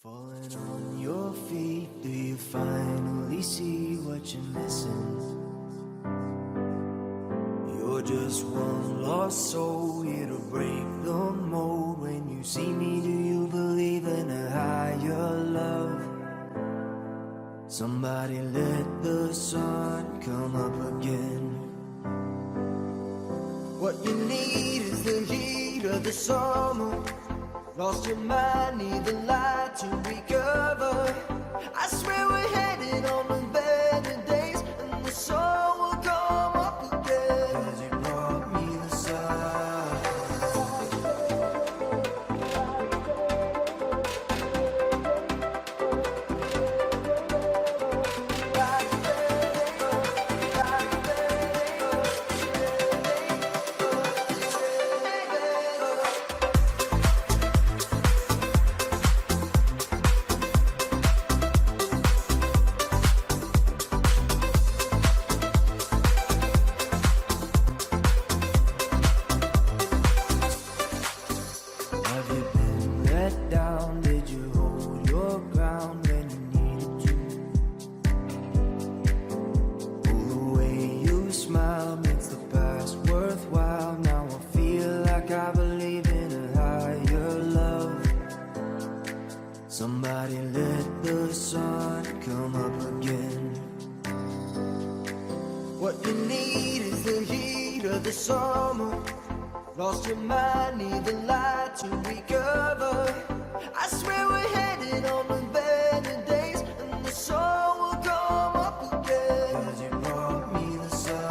Falling on your feet, do you finally see what you're missing? You're just one lost soul here to break the mold. When you see me, do you believe in a higher love? Somebody let the sun come up again. What you need is the heat of the summer. Lost your mind, need the light to recover. I swear we're headed on the better days, and the sun will come up again. 'Cause you brought me the sun. Have you been let down? Did you hold your ground when you needed to? Oh, the way you smile makes the past worthwhile. Now I feel like I believe in a higher love. Somebody let the sun come up again. What you need is the heat of the summer. Lost your mind, need the light to recover. I swear we're headed on the better days, and the sun will come up again. 'Cause you brought me the sun.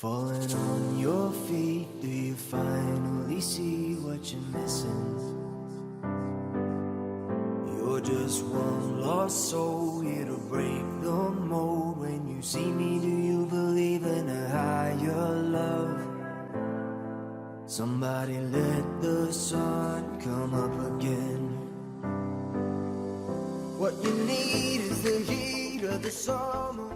Falling on your feet, do you finally see what you're missing? You're just one lost soul here to break the mold. When you see me, do you believe in a higher love? Somebody let the sun come up again. What you need is the heat of the summer.